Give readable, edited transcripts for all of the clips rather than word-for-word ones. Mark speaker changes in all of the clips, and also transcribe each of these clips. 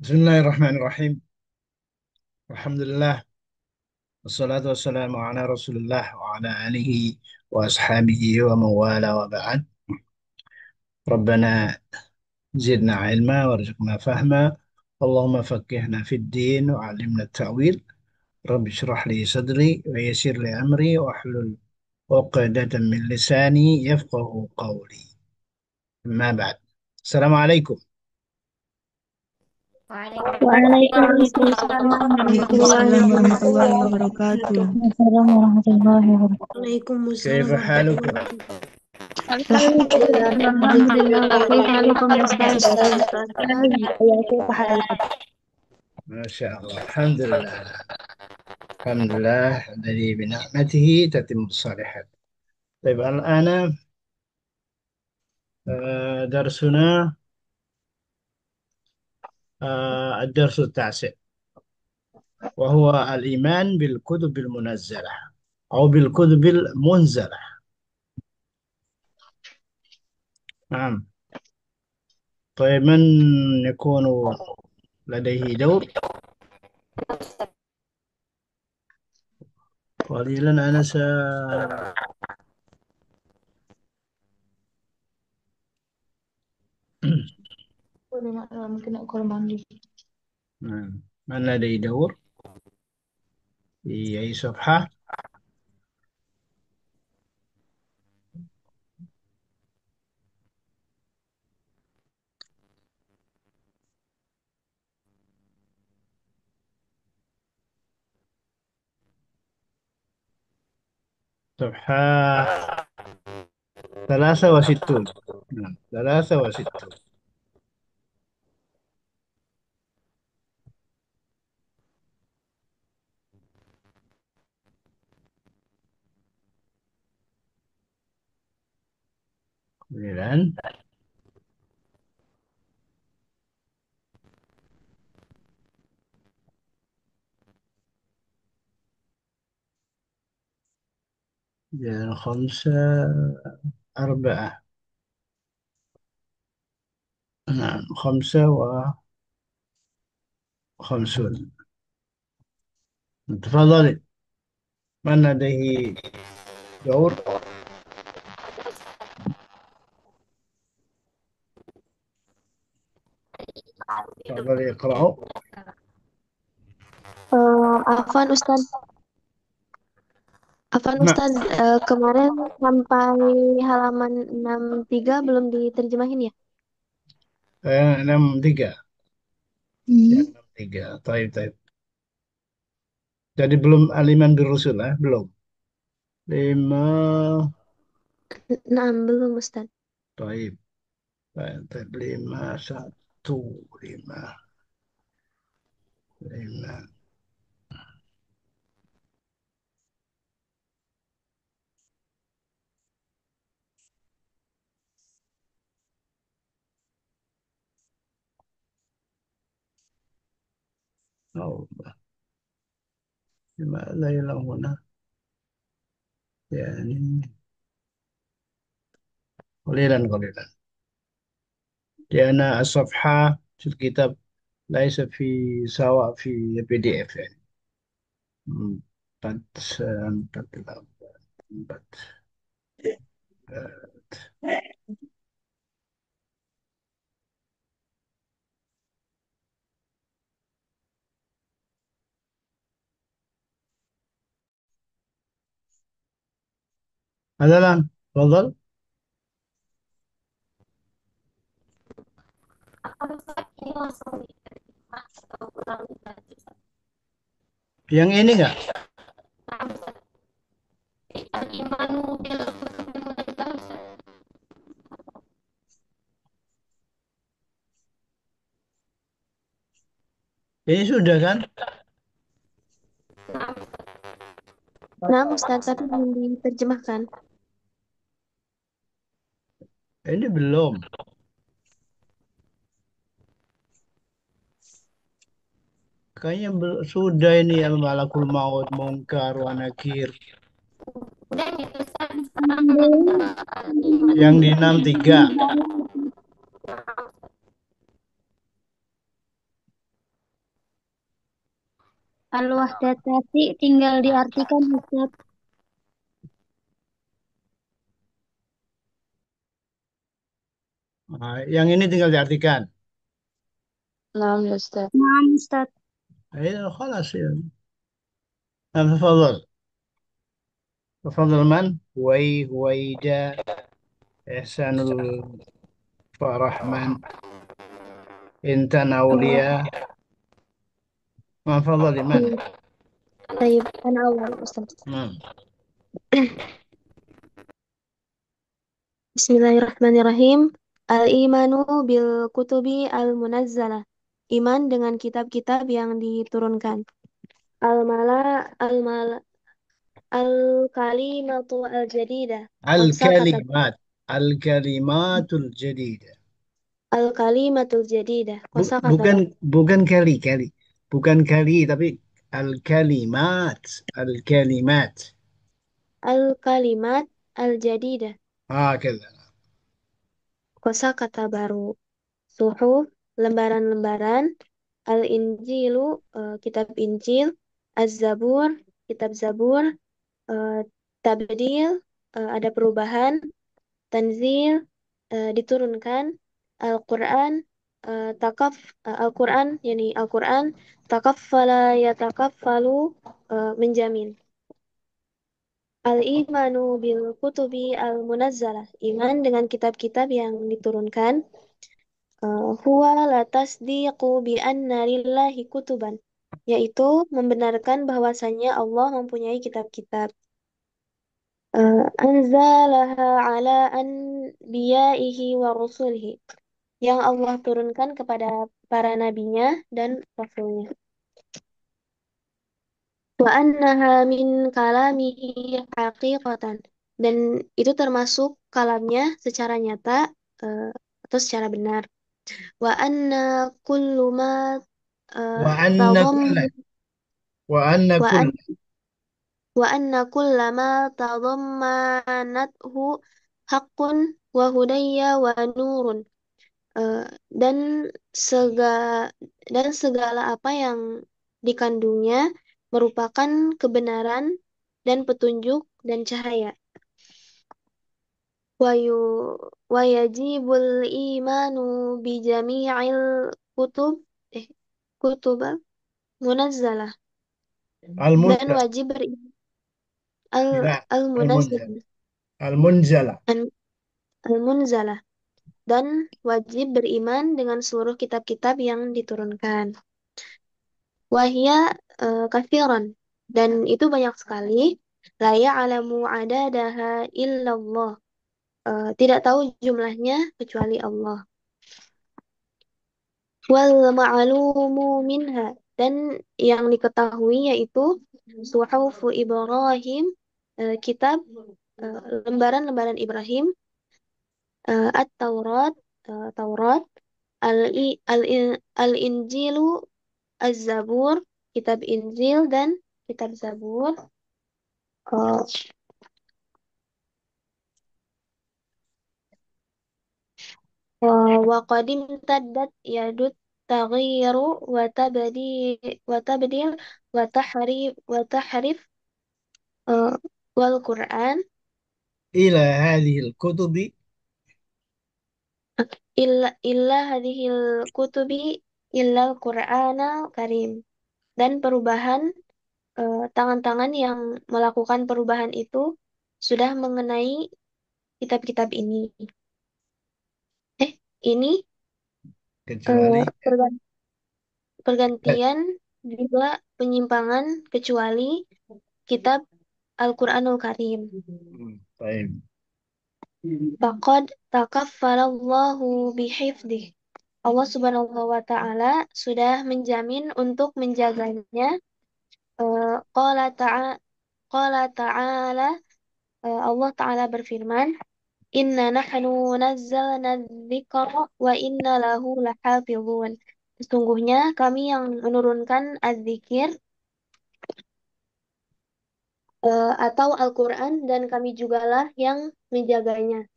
Speaker 1: Bismillahirrahmanirrahim. Alhamdulillah. Wassalatu wassalamu ala Rasulillah wa ala alihi wa ashabihi wa mawala wa ba'd. Rabbana zidna ilma warzuqna fahma. Allahumma faqqihna fid din wa 'allimna ta'wil. Rabbi shrah li sadri wa yassir li amri wa hlul 'uqdatan min lisani yafqahu qawli. Amma ba'd. Assalamualaikum.
Speaker 2: Waalaikumsalam warahmatullahi
Speaker 3: Waalaikumsalam
Speaker 2: wabarakatuh.
Speaker 3: warahmatullahi wabarakatuh.
Speaker 4: Waalaikumsalam warahmatullahi wabarakatuh.
Speaker 2: Waalaikumsalam
Speaker 1: Kaifa halukum?
Speaker 2: warahmatullahi wabarakatuh.
Speaker 4: Alhamdulillah, alhamdulillah. Kaifa halukum ya Ustaz? Ya, kaifa halukum?
Speaker 1: Masya Allah. Alhamdulillah. Alhamdulillah. Dari bina'matihi tatimmu salihat. طيب الآن درسنا الدرس التاسع، وهو الإيمان بالكتب المنزلة أو بالكتب المنزلة. نعم. طيب من يكون لديه دور؟ قليلا أنا
Speaker 4: Mungkin aku mandi.
Speaker 1: نعم. من لديه دور في أي صفحة؟ صفحة 63. نعم 63. قليلا. إذن 5 4. نعم 55. تفضلي. من لديه دور؟ تفضلي اقرأوا.
Speaker 2: Afwan Ustaz,
Speaker 1: نعم.
Speaker 2: Kemarin sampai halaman 63 belum diterjemahin ya?
Speaker 1: 63. Ya, 63. Taib, taib. Jadi belum aliman birusul, belum. 5.
Speaker 2: Belum Ustaz.
Speaker 1: Taib. Taib, taib. 5, 1, 5, 5. Oh, لماذا هنا يعني قليلا قليلا، لأن الصفحة في الكتاب ليس في سواء في PDF يعني. 4 4 4. هذا الآن تفضل. Yang ini enggak? Ini sudah kan?
Speaker 2: Nah Ustaz, tapi belum diterjemahkan.
Speaker 1: Ini belum. Kayaknya sudah ini ya, malakul maut, mungkar, wa nakir. Yang di 63.
Speaker 4: Al-Wahdati tinggal diartikan Ustaz.
Speaker 1: Nah, yang ini tinggal diartikan.
Speaker 2: Naam ya Ustaz.
Speaker 4: Naam Ustaz.
Speaker 1: Ayo, خلاص ya. Nah, تفضل. تفضل من؟ هويدا، إحسان الفرح من؟ إنتان أولياء. من فضل من؟
Speaker 2: طيب أنا أول أستاذ.
Speaker 1: نعم.
Speaker 2: Bismillahirrahmanirrahim. Al-imanu bil kutubi al-munazzalah. Iman dengan kitab-kitab yang diturunkan. Al-mala al-mala al-kalimatu al-jadidah. Kosakata
Speaker 1: الكلمات الجديدة.
Speaker 2: al-kalimatul jadidah. Kosakata
Speaker 1: Bukan
Speaker 2: baru.
Speaker 1: bukan kali, bukan kali tapi al-kalimat, al-kalimat.
Speaker 2: Al-kalimat al-jadidah.
Speaker 1: كذا.
Speaker 2: Kosakata baru. Suhuf, lembaran-lembaran. Al-Injilu, kitab Injil. Az-Zabur, kitab Zabur. eh, Tabdil, ada perubahan. Tanzil, diturunkan. Al-Quran, Al-Quran, yani Al-Quran. Takaffala yatakaffalu, menjamin. Al-imanu bil kutubi al-munazzalah. Iman dengan kitab-kitab yang diturunkan. Huwa la tasdiqu bi anna lillahi kutuban. Yaitu membenarkan bahwasanya Allah mempunyai kitab-kitab. Anzalaha ala anbiyaihi wa rusulihi. Yang Allah turunkan kepada para nabinya dan rasulnya. Wa annaha min kalamihi haqiqatan. Dan itu termasuk kalamnya secara nyata, eh, atau secara benar. Wa anna kullu ma
Speaker 1: وأن
Speaker 2: tadam
Speaker 1: كل وأن
Speaker 2: wa
Speaker 1: كل
Speaker 2: an wa anna kulla ma tadammanathu haqqun wa hudayya wa nurun. Eh, dan segala segala apa yang dikandungnya merupakan kebenaran dan petunjuk dan cahaya. Wayu wayajibul imanu bi jami'il kutub eh kutub munazzalah, dan
Speaker 1: المنزل.
Speaker 2: wajib beriman al
Speaker 1: لا،
Speaker 2: al
Speaker 1: المنزل،
Speaker 2: munazzalah
Speaker 1: المنزلة.
Speaker 2: al munzalah, dan wajib beriman dengan seluruh kitab-kitab yang diturunkan. Wahia kafiran, dan itu banyak sekali. La ya'lamu adadaha illallah. Tidak tahu jumlahnya kecuali Allah. Wal ma'lumu minha, dan yang diketahui yaitu suhufu Ibrahim, kitab, lembaran-lembaran Ibrahim, At-Taurat, Taurat, Al-Injilu, Az-Zabur, kitab Injil dan kitab Zabur. Uh, wa qadim taddat yadut taghyiru wa tabdil wa tahrif, uh, wal Quran
Speaker 1: إلى هذه الكتب.
Speaker 2: illa hadhil kutubi illa al-Qur'ana karim, dan perubahan, tangan-tangan yang melakukan perubahan itu sudah mengenai kitab-kitab ini. Ini
Speaker 1: kecuali
Speaker 2: pergantian juga penyimpangan kecuali kitab Al-Quranul Karim.
Speaker 1: طيب.
Speaker 2: Faqad takaffalallahu bihifdih. Allah Subhanahu wa Ta'ala sudah menjamin untuk menjaganya. Qala ta'a Qala ta'ala, Allah Ta'ala berfirman, Inna nahnu nazzalna dzikra wa inna lahu lahafizun. Sesungguhnya kami yang menurunkan az-zikir, atau Al-Quran, dan kami jugalah yang menjaganya.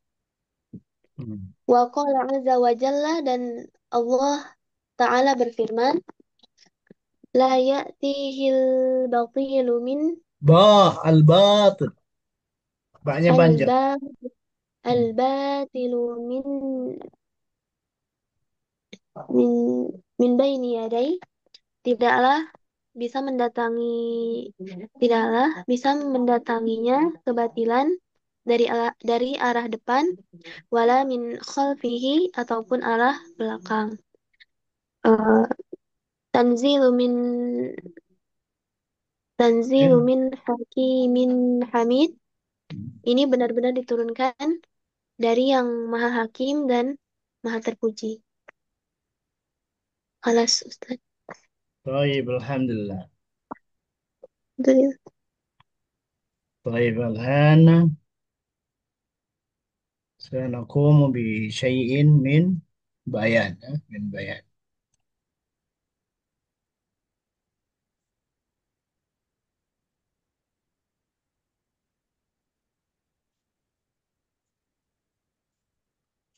Speaker 2: Wa qala azza wa jalla, dan Allah Ta'ala berfirman, La ya'tihil batilu min
Speaker 1: Al-batil. Baknya panjang.
Speaker 2: alba albatilu min min baini yadai tidaklah bisa mendatangi tidaklah bisa mendatanginya kebatilan dari arah depan wala min khalfihi ataupun arah belakang. Eh, tanzilu min tanzilu
Speaker 1: Ya.
Speaker 2: min hakimin hamid. Ini benar-benar diturunkan dari yang Maha Hakim dan Maha Terpuji. Alas, Ustaz.
Speaker 1: طيب الحمد لله.
Speaker 2: Itu dia.
Speaker 1: طيب الآن سنقوم بشيء من بيان من بيان.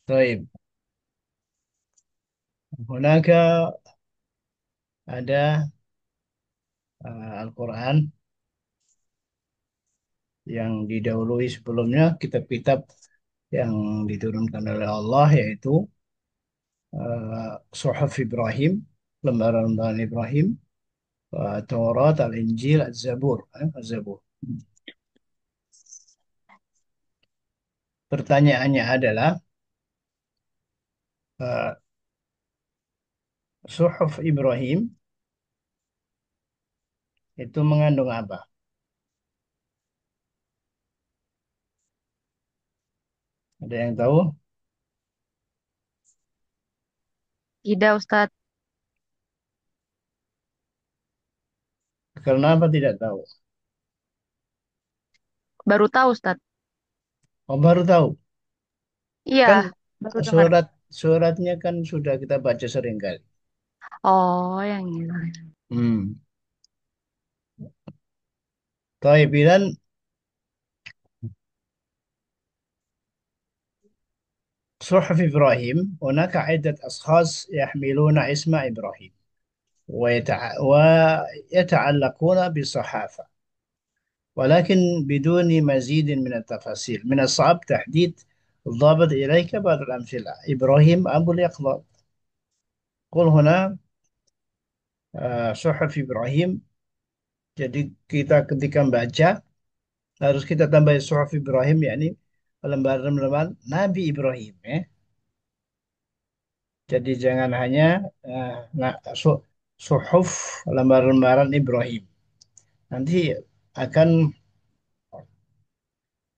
Speaker 1: طيب هناك ada Al-Quran yang didahului sebelumnya kitab-kitab yang diturunkan oleh Allah yaitu Suhuf Ibrahim, lembaran-lembaran Ibrahim, Taurat, Al-Injil, Az-Zabur, Az-Zabur. Pertanyaannya adalah eh, Suhuf Ibrahim itu mengandung apa? Ada yang tahu?
Speaker 4: Tidak, Ustadz.
Speaker 1: Kenapa tidak tahu?
Speaker 4: Baru tahu, Ustadz.
Speaker 1: Oh, baru tahu.
Speaker 4: Iya,
Speaker 1: Kan
Speaker 4: baru dengar.
Speaker 1: suratnya kan sudah kita baca sering kali.
Speaker 4: Oh, yang ini.
Speaker 1: Hmm. طيب إذن صحف إبراهيم هناك عدة أشخاص يحملون اسم إبراهيم ويتعلقون بالصحافة، ولكن بدون مزيد من التفاصيل من الصعب تحديد الضابط. إليك بعض الأمثلة: إبراهيم أبو اليقظة. قل هنا صحف Ibrahim. Jadi kita ketika membaca harus kita tambah Suhuf Ibrahim, yakni lembaran-lembaran Nabi Ibrahim. Jadi jangan hanya eh, Suhuf, lembaran-lembaran Ibrahim. Nanti akan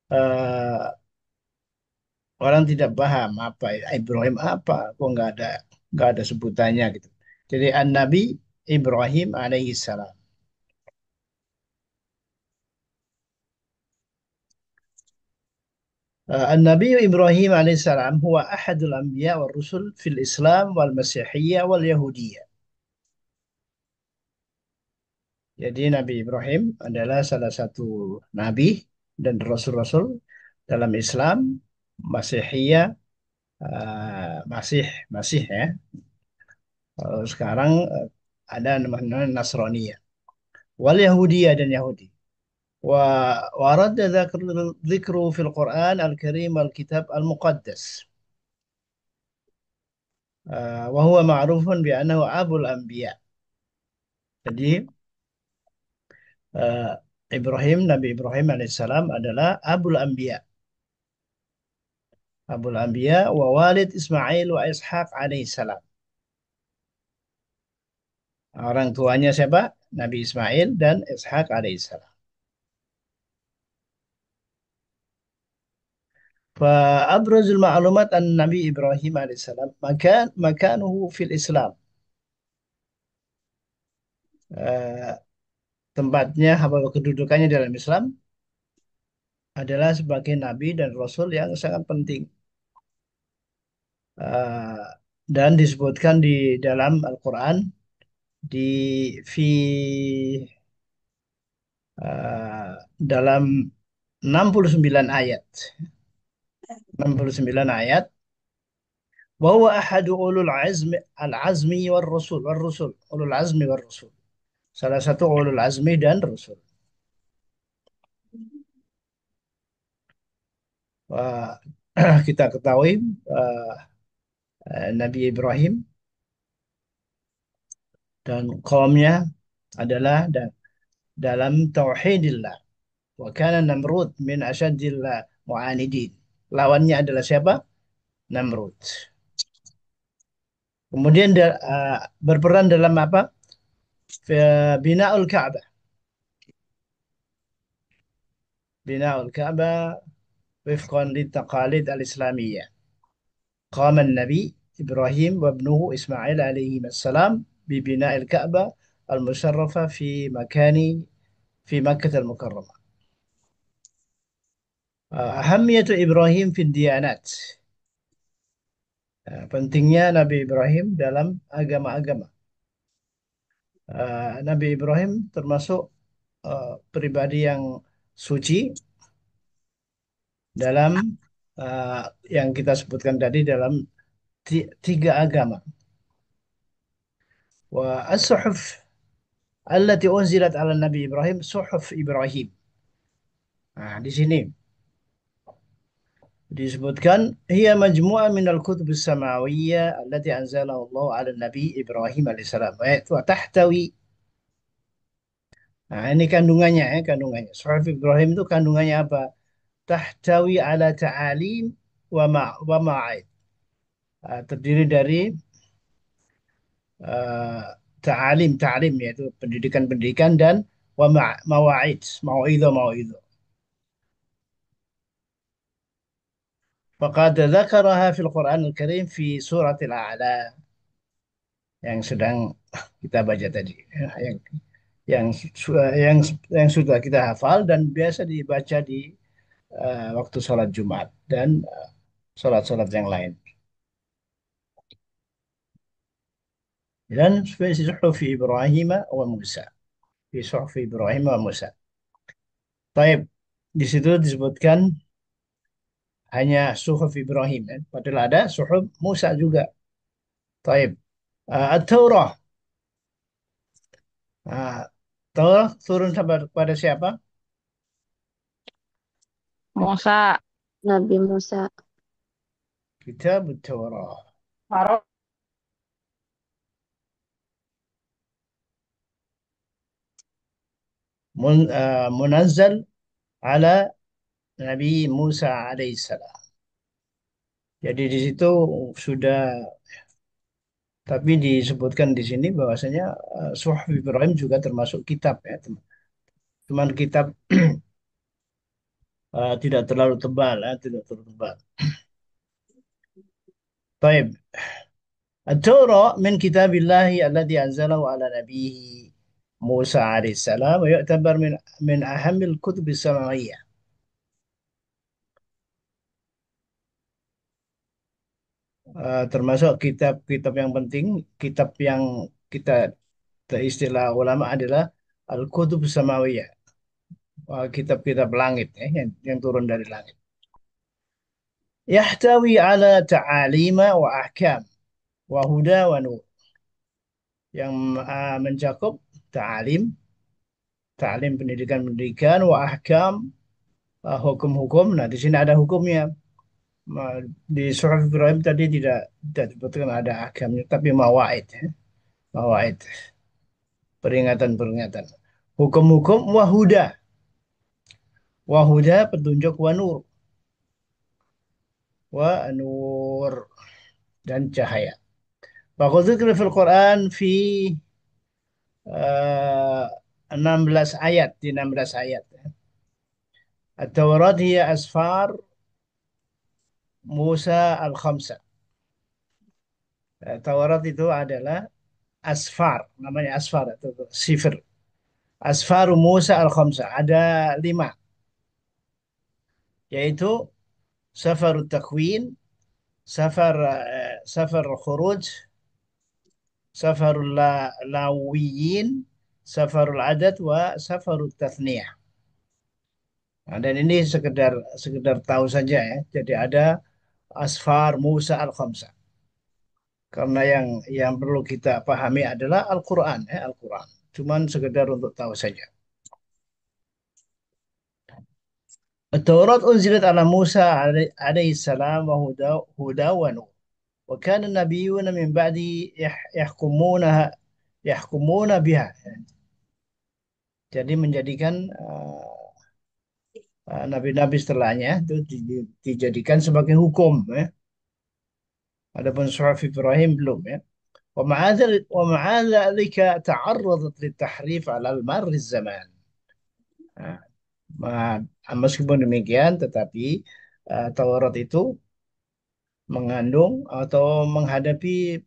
Speaker 1: eh, orang tidak paham apa Ibrahim apa, kok nggak ada sebutannya gitu. Jadi An-Nabi Ibrahim alaihi salam. النبي إبراهيم عليه السلام هو أحد الأنبياء والرسل في الإسلام والمسيحية واليهودية. Jadi Nabi Ibrahim adalah salah satu nabi dan rasul-rasul dalam Islam, Masihiyah, Masih, Masih ya. Kalau sekarang ada namanya Nasraniyah, wal Yahudiyah dan Yahudi. ورد ذكره في القرآن الكريم والكتاب المقدس. وهو معروف بأنه أبو الأنبياء. Jadi Nabi Ibrahim alaihissalam adalah Abul Anbiya. Abul Anbiya wa walid Ismail wa Ishaq alaihissalam. Orang tuanya siapa? Nabi Ismail dan Ishaq alaihissalam. فأبرز المعلومات عن النبي إبراهيم عليه السلام مكانه في الإسلام. Eh, tempatnya atau kedudukannya dalam Islam adalah sebagai nabi dan rasul yang sangat penting. Eh, dan disebutkan di dalam Al-Quran di fi dalam 69 ayat. 69 ayat. وهو أحد أولو العزم والرسل أولو العزم والرسل. Salah satu ulul azmi dan rasul. Wah, kita ketahui eh, Nabi Ibrahim dan kaumnya adalah dalam tauhidillah. Wa kana Namrud min asyadil mu'anidin. Lawannya adalah siapa? Namrud. Kemudian berperan dalam apa? Bina'ul Ka'bah. Bina'ul Ka'bah wifqan litaqalid al-islamiyah. Qama nabi Ibrahim wa ibnuhu Ismail alaihi السلام ببناء الكعبة المشرفة في مكة المكرمة. أهمية إبراهيم في الديانات. Pentingnya Nabi Ibrahim dalam agama-agama. Nabi Ibrahim termasuk pribadi yang suci dalam uh, yang kita sebutkan tadi dalam tiga agama. Wa as-suhuf allati unzilat ala Nabi Ibrahim suhuf Ibrahim. Nah, di sini disebutkan hiya majmu'ah minal kutub samawiyyah allati anzalahu Allah ala Nabi Ibrahim alaihissalam. Wa tahtawi. Nah, ini kandungannya ya, kandungannya. Suhuf Ibrahim itu kandungannya apa? Tahtawi ala ta'alim wa ma'aid. Terdiri dari uh, ta'alim yaitu pendidikan-pendidikan dan mawa'id, mau'idho. Faqad dzakaraha fil Qur'an al-Karim fi surat al-A'la yang sedang kita baca tadi. Yang yang yang sudah kita hafal dan biasa dibaca di waktu sholat Jumat dan sholat-sholat yang lain. Dan fi suhufi Ibrahim wa Musa. Fi suhufi Ibrahim wa Musa. Taib. Di situ disebutkan hanya suhuf Ibrahim kan? Padahal ada suhuf Musa juga. Taib. At-Taurah. Uh, Taurah turun pada siapa?
Speaker 4: Musa.
Speaker 2: Nabi Musa.
Speaker 1: Kitab Taurah.
Speaker 4: Taruh.
Speaker 1: Munazzal ala Nabi Musa alaihissalam. Jadi di situ sudah, tapi disebutkan di sini bahwasanya Suhuf Ibrahim juga termasuk kitab ya, teman. Cuman kitab tidak terlalu tebal, tidak terlalu tebal. Baik. التوراة من كتاب الله الذي أنزله على نبيه موسى عليه السلام ويعتبر من أهم الكتب السماوية. Termasuk kitab-kitab yang penting, kitab yang kita istilah ulama adalah Al-Kutub Samawiyah, kitab-kitab langit ya, yang turun dari langit. Yahtawi ala ta'alima wa ahkam wa huda wa nur, yang mencakup ta'alim, ta'alim pendidikan-pendidikan, wa ahkam, hukum-hukum. Nah, di sini ada hukumnya. Di Suhuf Ibrahim tadi tidak disebutkan ada ahkamnya, tapi mawaid, ya. Mawaid, peringatan-peringatan. Hukum-hukum wahuda petunjuk wa nur dan cahaya. Faqad dzikra fil Quran fi eh, 16 ayat, di 16 ayat. At-Taurat hiya asfar Musa al-Khamsa. Taurat itu adalah asfar, namanya asfar atau sifir. Asfaru Musa al-Khamsa. Ada 5, yaitu Safarut Takwin, Safar Khuruj, Safarul Lawiyin, Safarul Adad, wa Safarut Tathniyah. Nah, dan ini sekedar tahu saja ya. Jadi ada Asfar Musa al-Khamsa. Karena yang perlu kita pahami adalah Al-Quran. Al-Quran. Cuman sekedar untuk tahu saja. التوراة أنزلت على موسى عليه السلام وهدى ونور وكان النبيون من بعد يحكمون بها. Jadi menjadikan nabi-nabi setelahnya itu dijadikan sebagai hukum ya. Adapun Suhuf Ibrahim belum ya. ومع ذلك تعرضت للتحريف على مر الزمان. Nah, meskipun demikian, tetapi Taurat itu mengandung atau menghadapi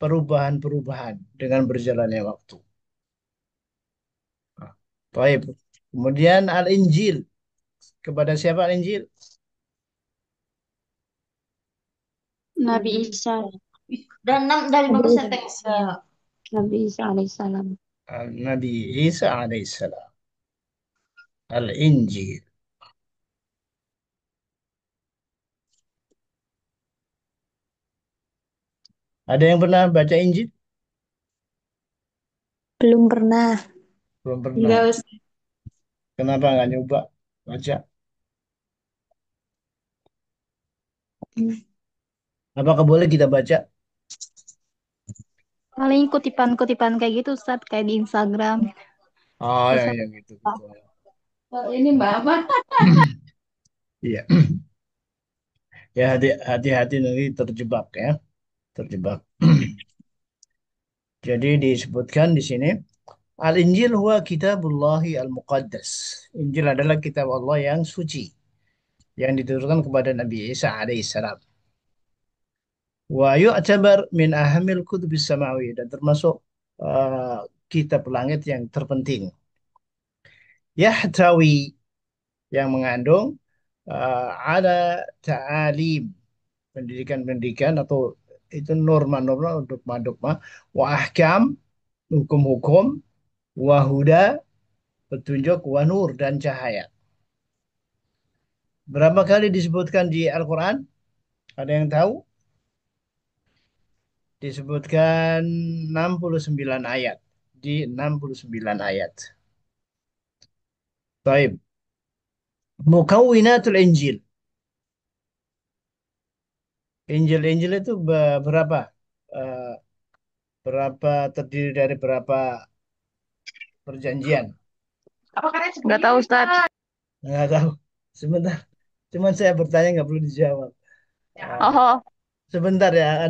Speaker 1: perubahan-perubahan dengan berjalannya waktu. Nah, baik. Kemudian Al-Injil. Kepada siapa Al-Injil?
Speaker 3: Nabi Isa.
Speaker 2: Dan dari
Speaker 3: Nabi
Speaker 2: bapak saya tengok.
Speaker 3: Isa. Nabi Isa alaihissalam.
Speaker 1: Nabi Isa alaihissalam. Al-Injil. Ada yang pernah baca Injil?
Speaker 3: Belum pernah.
Speaker 1: Belum pernah.
Speaker 3: Enggak, Ustaz.
Speaker 1: Kenapa nggak nyoba baca? Apakah boleh kita baca?
Speaker 3: Paling kutipan-kutipan kayak gitu, Ustaz, kayak di Instagram.
Speaker 1: Oh,
Speaker 3: Bisa.
Speaker 1: yang gitu gitu.
Speaker 3: Oh, ini Mbak apa?
Speaker 1: Iya. Ya hati-hati nanti terjebak ya, terjebak. Jadi disebutkan di sini Al-Injil huwa kitabullahi al-muqaddas. Injil adalah kitab Allah yang suci yang diturunkan kepada Nabi Isa alaihissalam. Wa yu'tabar min ahamil kutubis samawi dan termasuk kitab langit yang terpenting. Yahtawi yang mengandung ada ta'alim pendidikan-pendidikan atau itu norma-norma, dogma-dogma, wa ahkam, hukum-hukum, wa huda, petunjuk, wa nur, dan cahaya. Berapa kali disebutkan di Al-Quran? Ada yang tahu? Disebutkan 69 ayat. Di 69 ayat. Baik. Mukawwinatul Injil. Injil-Injil itu berapa? Eh, berapa terdiri dari berapa perjanjian?
Speaker 4: Nggak tahu, Ustaz.
Speaker 1: Nggak tahu. Sebentar. Cuman saya bertanya nggak perlu dijawab. Eh,
Speaker 4: Oh,
Speaker 1: sebentar ya,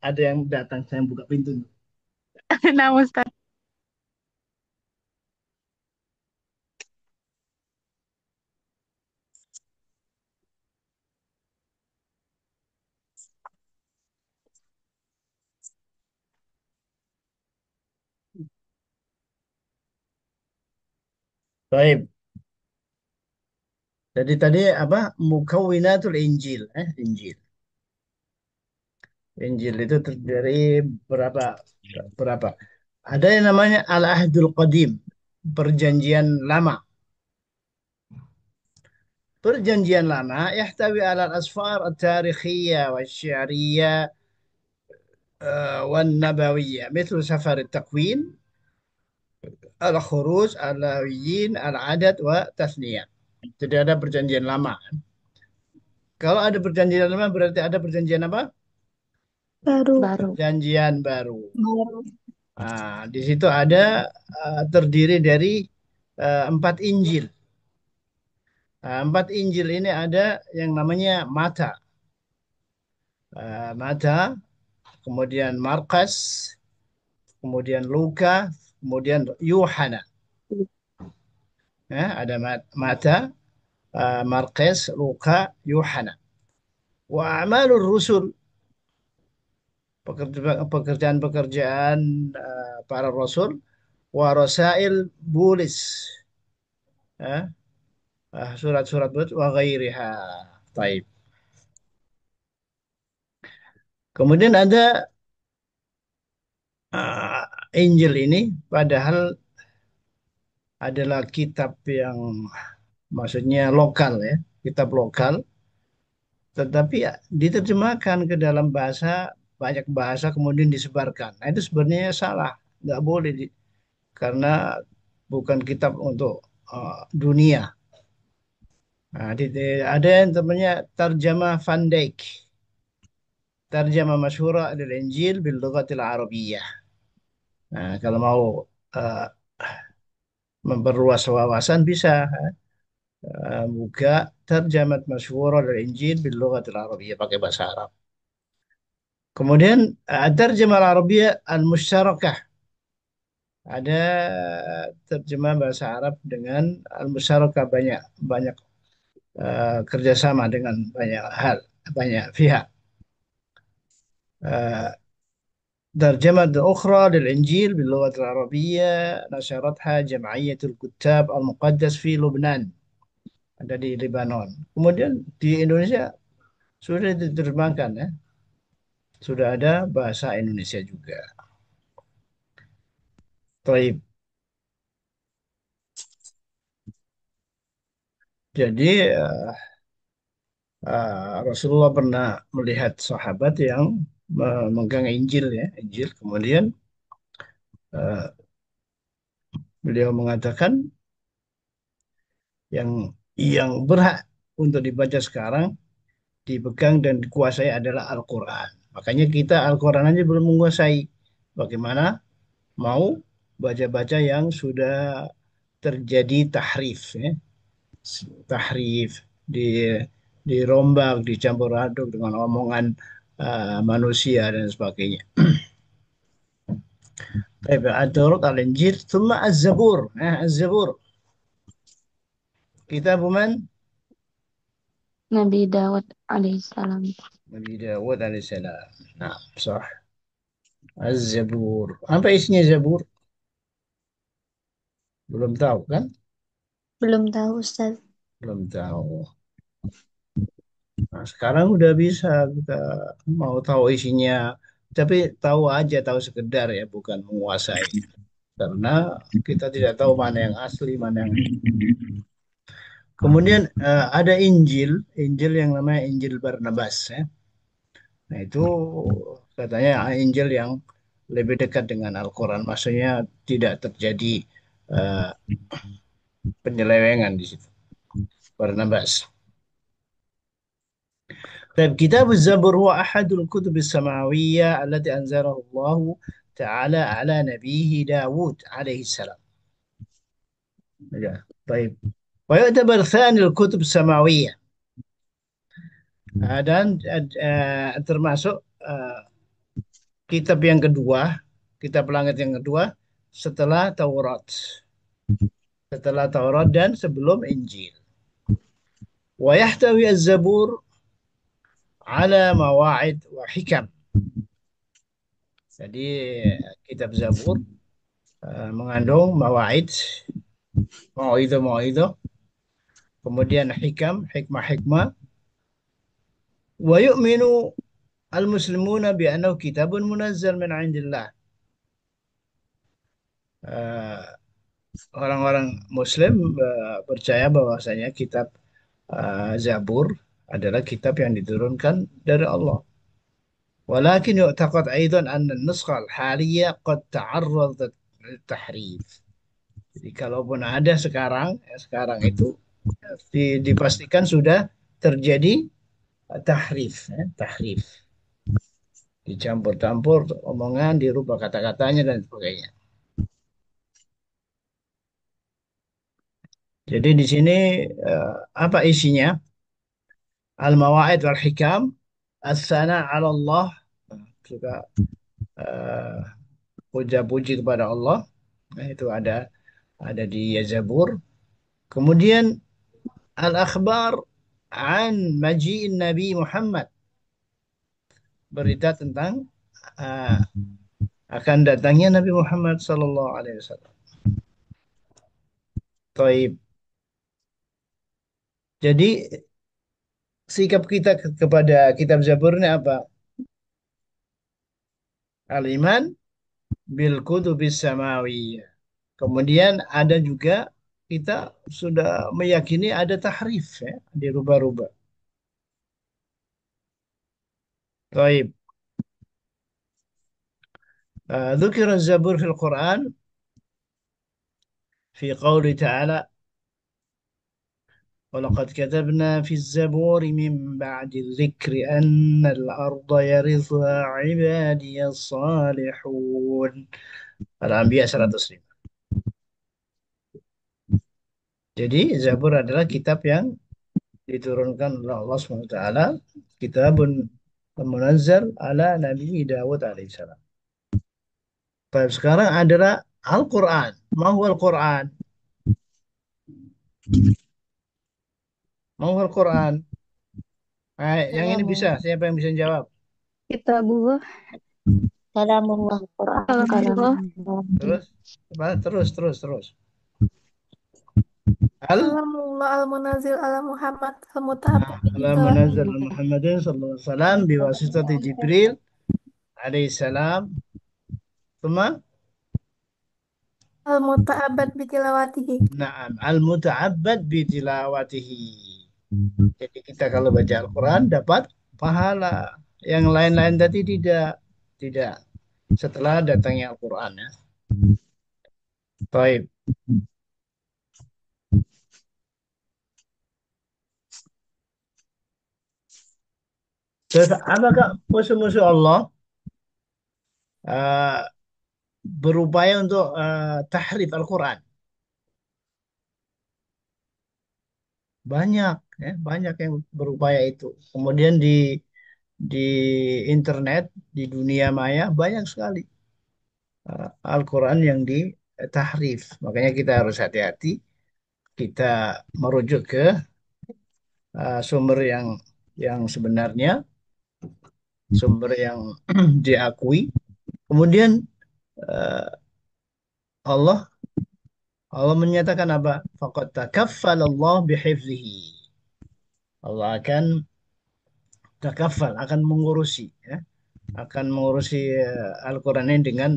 Speaker 1: ada yang datang. Saya buka pintu.
Speaker 4: nah Ustaz.
Speaker 1: Baik. Jadi tadi apa? Mukawwinatul Injil, Injil. Injil itu terdiri dari berapa? Berapa? Ada yang namanya Al-Ahdul Qadim, perjanjian lama. Perjanjian lama yahtawi ala al-asfar at-tarikhiyah wa syariyah wa nabawiyah, مثل سفر التكوين, al-khuruj, al-lawiyin, al-adad, wa tasniyah. Jadi ada perjanjian lama. Kalau ada perjanjian lama berarti ada perjanjian apa?
Speaker 3: Baru. Baru.
Speaker 1: Perjanjian baru.
Speaker 3: Baru.
Speaker 1: Nah, di situ ada terdiri dari 4 Injil. Nah, 4 Injil ini ada yang namanya Mata, Mata, kemudian Markus, kemudian Luka, kemudian Yohana. Ada Mata, Markus, Luka, Yohana. Wa amalur rusul, pekerjaan-pekerjaan para rasul, wa rasail bulis, eh, surat-surat bulis, wa ghairiha. Taib. Kemudian ada uh, Injil ini padahal adalah kitab yang maksudnya lokal ya, kitab lokal, tetapi ya, diterjemahkan ke dalam bahasa banyak bahasa kemudian disebarkan. Nah, itu sebenarnya salah, nggak boleh karena bukan kitab untuk dunia. Nah, ada yang namanya tarjamah Van Dijk, tarjamah masyhurah al-Injil bil lughatil Arabiyyah. Nah, kalau mau uh, memperluas wawasan bisa buka tarjamat masyhurah al-Injil bil lughatil Arabiyyah pakai bahasa Arab. Kemudian tarjamah al-Arabiyyah al-Mushtarakah. Ada terjemah bahasa Arab dengan al-musyarakah banyak banyak kerjasama dengan banyak hal, banyak pihak. Uh, ترجمة أخرى للإنجيل باللغة العربية نشرتها جمعية الكتاب المقدس في لبنان, ada di Lebanon. Kemudian di Indonesia sudah diterjemahkan ya, sudah ada bahasa Indonesia juga. Baik. Jadi Rasulullah pernah melihat sahabat yang memegang Injil ya, Injil. Kemudian uh, beliau mengatakan yang berhak untuk dibaca sekarang, dipegang dan dikuasai adalah Al-Quran. Makanya kita Al-Quran aja belum menguasai. Bagaimana mau baca-baca yang sudah terjadi tahrif, ya. Tahrif di dirombak, dicampur aduk dengan omongan manusia dan sebagainya. Baik, Ad-Daurud Al-Injil, thumma Az-Zabur. Az-Zabur. Kitab man?
Speaker 3: Nabi Dawud alaihissalam.
Speaker 1: Nabi Dawud alaihissalam. Nah, sah. Az-Zabur. Apa isinya Zabur? Belum tahu kan?
Speaker 2: Belum tahu, Ustaz.
Speaker 1: Belum tahu. Nah, sekarang udah bisa kita mau tahu isinya, tapi tahu aja, tahu sekedar ya, bukan menguasai. Karena kita tidak tahu mana yang asli, mana yang. Kemudian ada Injil, Injil yang namanya Injil Barnabas ya. Nah itu katanya Injil yang lebih dekat dengan Al-Quran, maksudnya tidak terjadi eh, penyelewengan di situ. Barnabas. طيب كتاب الزبور هو أحد الكتب السماوية التي أنزله الله تعالى على نبيه داود عليه السلام. طيب ويعتبر ثاني الكتب السماوية. Dan termasuk kitab yang kedua, kitab langit yang kedua setelah Taurat. Setelah Taurat dan sebelum Injil. ويحتوي الزبور على مواعظ وحكم. Jadi kitab Zabur mengandung mawaid, mau'idah, kemudian hikam, hikmah-hikmah. Wa yu'minu al-muslimuna bi annahu kitabun munazzal min 'indillah. Eh, Orang-orang muslim percaya bahwasanya kitab Zabur adalah kitab yang diturunkan dari Allah. ولكن يعتقد أيضا أن النسخة الحالية قد تعرضت للتحريف. Jadi kalaupun ada sekarang, ya sekarang itu dipastikan sudah terjadi tahrif, ya, tahrif. Dicampur-campur omongan, dirubah kata-katanya dan sebagainya. Jadi di sini apa isinya? Al-Mawa'id wal Hikam, As-Sana 'ala Allah, juga eh, puja-puji kepada Allah. Nah, itu ada di Zabur. Kemudian Al-Akhbar an Maji'in Nabi Muhammad, berita tentang uh, akan datangnya Nabi Muhammad sallallahu alaihi wasallam. Taib. Jadi sikap kita kepada kitab Zabur ini apa? Al-iman bil kutubis samawiyah. Kemudian ada juga kita sudah meyakini ada tahrif ya, dirubah-rubah. Taib. ذكر الزبور في القرآن في قوله تعالى: ولقد كتبنا في الزبور من بعد الذكر أن الأرض يرثها عبادي الصالحون. Al-Anbiya 105. Jadi Zabur adalah kitab yang diturunkan oleh Allah SWT, kitabun munazzal ala Nabi Dawud alaihissalam. Baik, sekarang adalah Al-Quran. Mau Al-Quran? Mau Al-Quran? Yang ini bisa.
Speaker 2: Kalamullah.
Speaker 1: Siapa yang bisa jawab?
Speaker 3: Kitabullah.
Speaker 2: Kalamullah. Quran.
Speaker 3: Kalamullah.
Speaker 2: Kalamullah.
Speaker 1: Terus, apa? Terus. Al
Speaker 5: Kalamullah al-munazzil ala Muhammad al-muta'abbid
Speaker 1: ala
Speaker 5: bitilawati
Speaker 1: munazzal Muhammadin sallallahu alaihi wasallam biwasitati Jibril alaihi salam. Thumma
Speaker 5: al-muta'abbad bitilawatihi.
Speaker 1: na'am al-muta'abbad bi tilawatihi. Jadi kita kalau baca Al-Quran dapat pahala. Yang lain-lain tadi tidak. Tidak. Setelah datangnya Al-Quran ya. Baik. Terus apakah musuh-musuh Allah eh, berupaya untuk tahrif Al-Quran? Banyak ya, banyak yang berupaya itu. Kemudian di internet, di dunia maya banyak sekali Al-Quran yang ditahrif. Makanya kita harus hati-hati. Kita merujuk ke sumber yang sebenarnya, sumber yang diakui. Kemudian eh, Allah Allah menyatakan apa? Faqad takaffalallah bihifzihi. Allah akan takafal, akan mengurusi ya, akan mengurusi Al-Quran ini dengan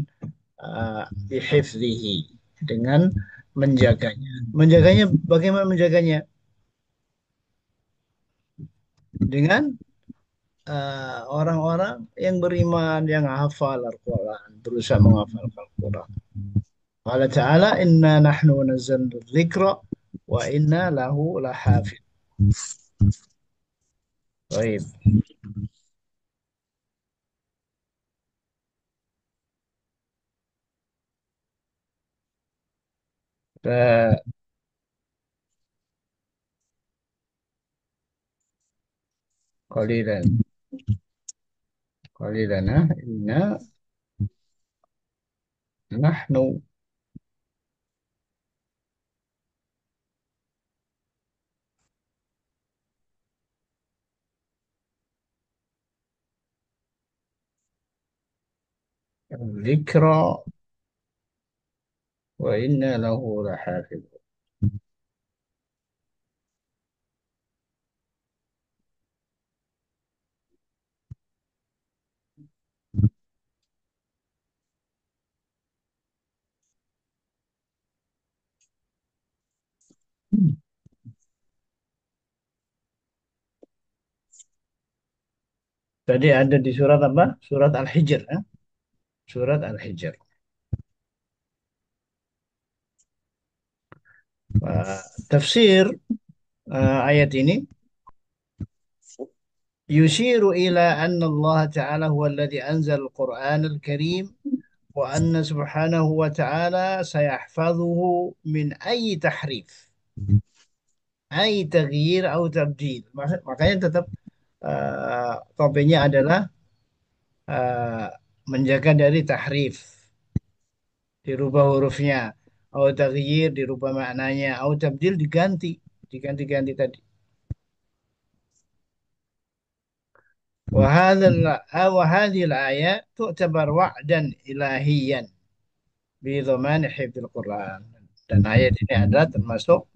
Speaker 1: bihifzihi, dengan menjaganya. Menjaganya bagaimana menjaganya? Dengan orang-orang yang beriman, yang hafal Al-Quran, berusaha menghafal Al-Quran. Allah Ta'ala, inna nahnu nazzalna dzikra wa inna lahu lahafid. Baik. Fa- Qalilan. Qalilan, inna nahnu dzikra wa inna lahu lahafid. Tadi ada di surat apa? Surat Al-Hijr. Ya? Surat Al-Hijr. Tafsir ayat ini yushiru ila anna Allah Ta'ala huwa alladhi anzal Al-Quran Al-Karim wa anna subhanahu wa ta'ala sayahfadhuhu min ayyi tahrif, ayyi taghyir atau tabdil. Makanya tetap topiknya adalah uh, menjaga dari tahrif, dirubah hurufnya, atau taghyir dirubah maknanya, atau tabdil diganti tadi. وهذه الآية تعتبر وعدا إلهيا بضمان حفظ القرآن. Dan ayat ini adalah termasuk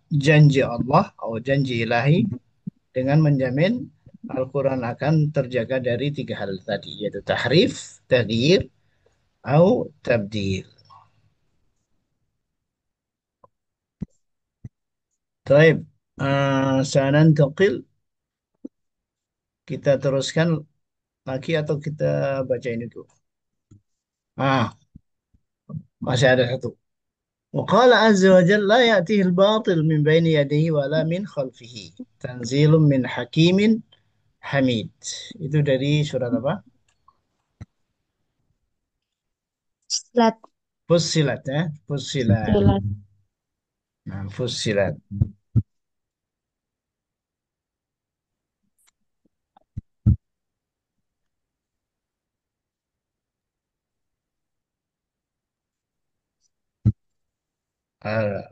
Speaker 1: janji Allah atau janji ilahi dengan menjamin Al-Quran akan terjaga dari tiga hal tadi, yaitu tahrif, taghyir, atau tabdil. Baik, sanantakil, kita teruskan lagi atau kita baca ini dulu? Ah, masih ada satu. وقال عز وجل لا يأتيه الباطل من بين يديه ولا من خلفه تنزيل من حكيم حميد. Itu dari surat apa?
Speaker 3: Silat.
Speaker 1: Fussilat ya, Fussilat.
Speaker 3: Silat.
Speaker 1: Nah, Fussilat.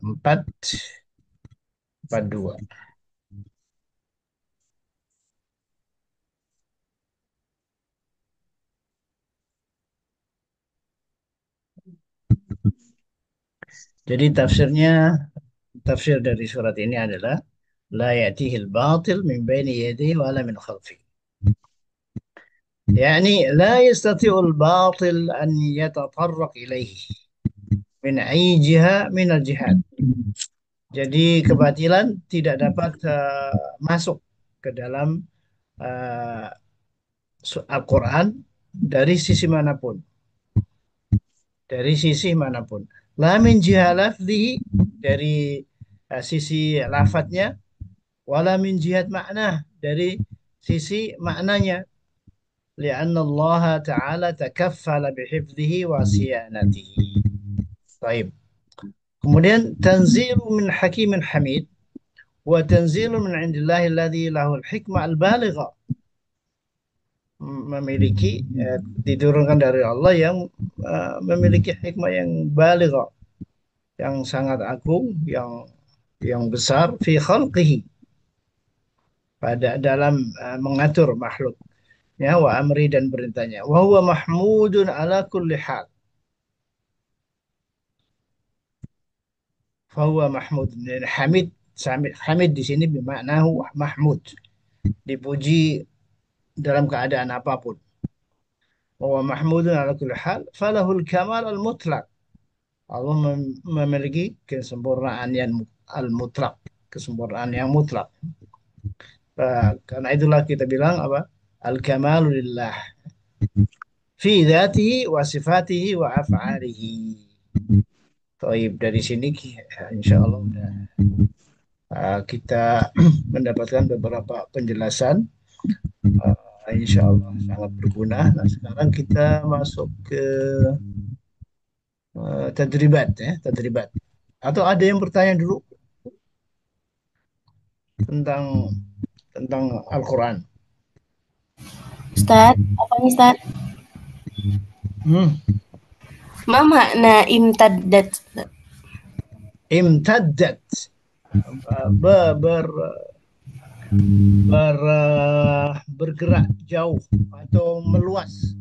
Speaker 1: Empat, empat dua. Jadi tafsir dari surat ini adalah la ya'tihil batil min baini yadihi wa la min khalfihi. يعني لا يستطيع الباطل أن يتطرق إليه من أي جهة من الجهات. Jadi kebatilan tidak dapat masuk ke dalam uh, Al-Quran dari sisi manapun, dari sisi manapun. La min jihah lafzihi, dari sisi lafadznya, wala min jihad makna, dari sisi maknanya. Lianna Allah Ta'ala takaffala bihifzihi wa siyanatihi. Baik. Kemudian tanzilu min hakimin hamid wa tanzilu min indillahi alladhi lahul hikmah al-baligha, memiliki diturunkan dari Allah yang memiliki hikmah yang baligha, yang sangat agung, yang besar fi khalqihi, pada dalam mengatur makhluknya, wa amri dan perintahnya, wa huwa mahmudun ala kulli hal. Fahuwa mahmud. Hamid, Hamid di sini bermaknahu mahmud, dipuji dalam keadaan apapun. Wa mahmudun ala kulli hal, falahul kamal al mutlaq. Allah memiliki kesempurnaan yang al-mutlak, kesempurnaan yang mutlak. Karena itulah kita bilang apa? Al-kamalu lillah fi dzatihi wa sifatihi wa af'alihi. Taib, dari sini insya Allah kita mendapatkan beberapa penjelasan, insya Allah sangat berguna. Nah, sekarang kita masuk ke tadribat ya, tadribat. Atau ada yang bertanya dulu tentang Al-Quran?
Speaker 6: Ustaz, apa nih Ustaz? Ma makna imtaddat?
Speaker 1: Imtaddat, bergerak jauh atau meluas.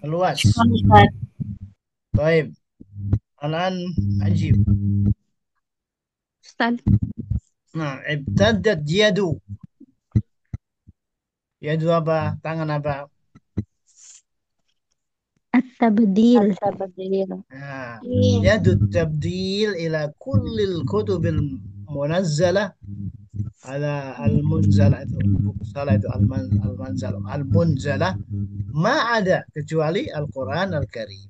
Speaker 1: Meluas.
Speaker 6: Ustaz.
Speaker 1: Baik. Alan ajib.
Speaker 3: Ustaz.
Speaker 1: Nah, imtaddat yadu. Yadu apa? Tangan apa?
Speaker 3: At-tabdil.
Speaker 1: Nah, yadu tabdil ila kullil kutubil munazzala ala al-munzala, itu salah, itu al-manzala, al-munzala, ma ada kecuali Al-Quran Al-Karim.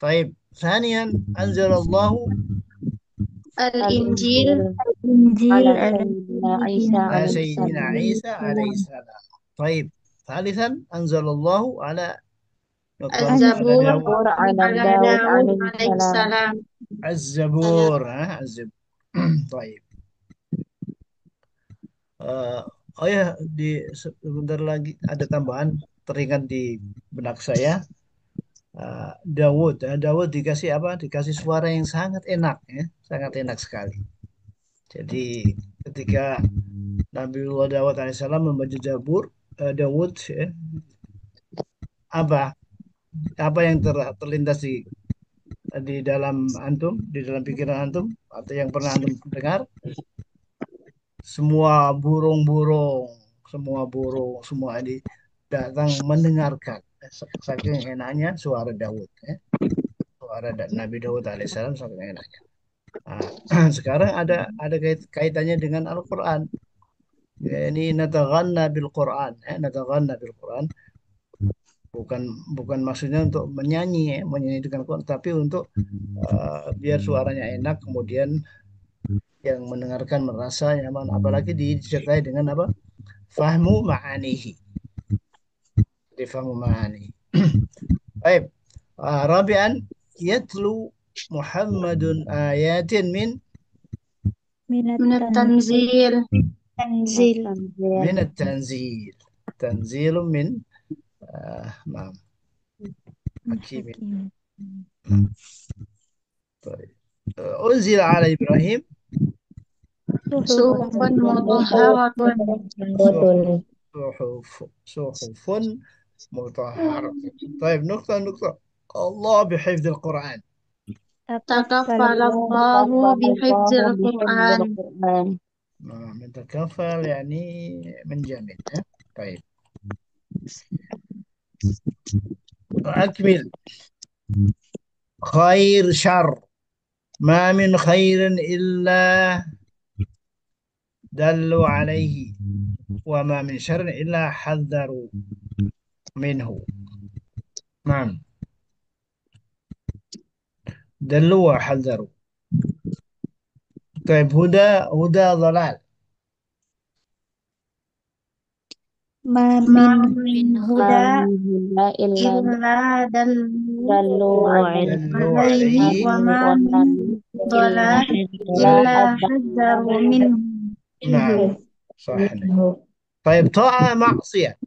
Speaker 1: Baik. ثانيا أنزل الله
Speaker 2: Al-Injil
Speaker 3: Injil
Speaker 1: على سيدنا عيسى عليه السلام. طيب. ثالثا أنزل الله على
Speaker 2: Az-Zabur ala Dawud alaihissalam.
Speaker 1: الزبور. الزبور. طيب. Oh ya, sebentar lagi ada tambahan teringat di benak saya. Dawud, Dawud dikasih apa? Dikasih suara yang sangat enak ya, sangat enak sekali. Jadi ketika Nabiullah Dawud alaihissalam membaca Zabur, Dawud ya, apa yang terlintas di dalam antum, di dalam pikiran antum, atau yang pernah antum dengar? Semua burung-burung, semua ini datang mendengarkan. Saking enaknya suara Daud ya. Suara Nabi Daud alaihissalam saking enaknya. Nah, sekarang ada kaitannya dengan Al-Quran. Yani nataghanna bil Quran, nataghanna bil Quran bukan bukan maksudnya untuk menyanyi ya, menyanyi dengan Quran, tapi untuk biar suaranya enak, kemudian yang mendengarkan merasa nyaman, apalagi disertai dengan apa? Fahmu ma'anihi. Jadi fahmu ma'ani. Baik. Rabi'an yatlu Muhammadun ayatin
Speaker 3: Minat
Speaker 4: من التنزيل.
Speaker 3: tanzil.
Speaker 1: min at-tanzil. Tanzilun min na'am, hakimin. طيب. أنزل على إبراهيم
Speaker 4: صحف مطهرة.
Speaker 1: صحف صحف مطهرة. طيب، نقطة الله بحفظ القرآن.
Speaker 4: تكفل الله بحفظ القرآن.
Speaker 1: من تكفل يعني من جامد. طيب، أكمل. خير شر ما من خير إلا دلوا عليه وما من شر إلا حذروا منه. نعم، دلوا وحذروا. طيب، هدى ضلال.
Speaker 3: Ma
Speaker 4: ما
Speaker 3: min
Speaker 4: من
Speaker 3: huda
Speaker 4: إلا دلوا
Speaker 1: دلوا
Speaker 4: عليه
Speaker 1: عليه.
Speaker 4: وما من ضلال إلا حذروا منه.
Speaker 1: نعم، صح. طيب، طاعة معصية.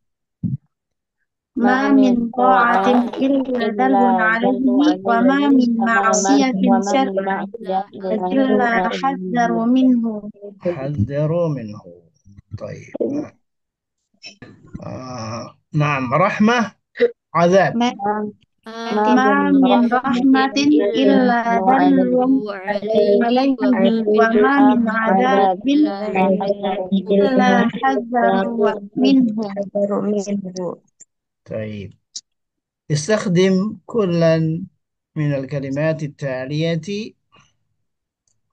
Speaker 4: ما من طاعة إلا دل عليه وما من معصية شر إلا حذروا منه.
Speaker 1: حذروا منه. طيب، نعم، رحمة عذاب.
Speaker 3: ma
Speaker 4: ما من رحمة إلا دلوا عليه وما من عذاب إلا حذروا منه.
Speaker 1: طيب، استخدم كلا من الكلمات التالية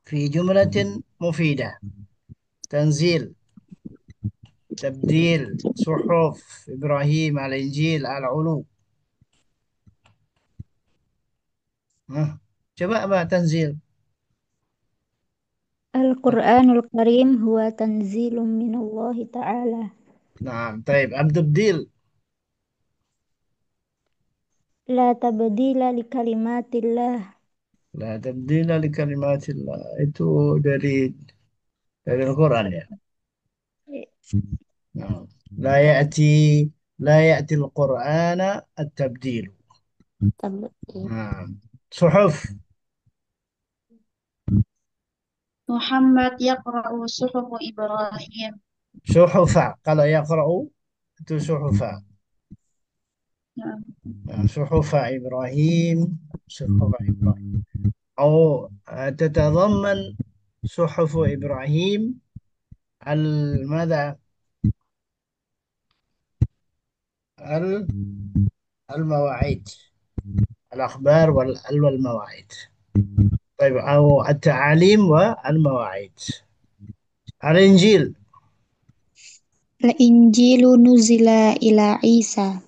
Speaker 1: في جملة مفيدة: تنزيل، تبديل، صحف إبراهيم، الإنجيل، العلو. coba apa tanzil?
Speaker 3: Al-Quranul Karim huwa tanzilum minallahi ta'ala.
Speaker 1: نعم. طيب، التبديل.
Speaker 3: La tabdila li kalimatillah.
Speaker 1: لا تبديل لكلمات الله. Itu dari Al-Quran ya. نعم. لا يأتي القرآن التبديل. نعم. صحف.
Speaker 4: محمد يقرأ صحف إبراهيم.
Speaker 1: صحف kalau يقرأ itu صحف. صحف إبراهيم. صحف إبراهيم. أو تتضمن صحف إبراهيم ماذا؟ المواعيد، الأخبار والمواعيد. طيب، أو التعاليم والمواعيد. الإنجيل.
Speaker 3: Al-Injilu nuzila ila Isa.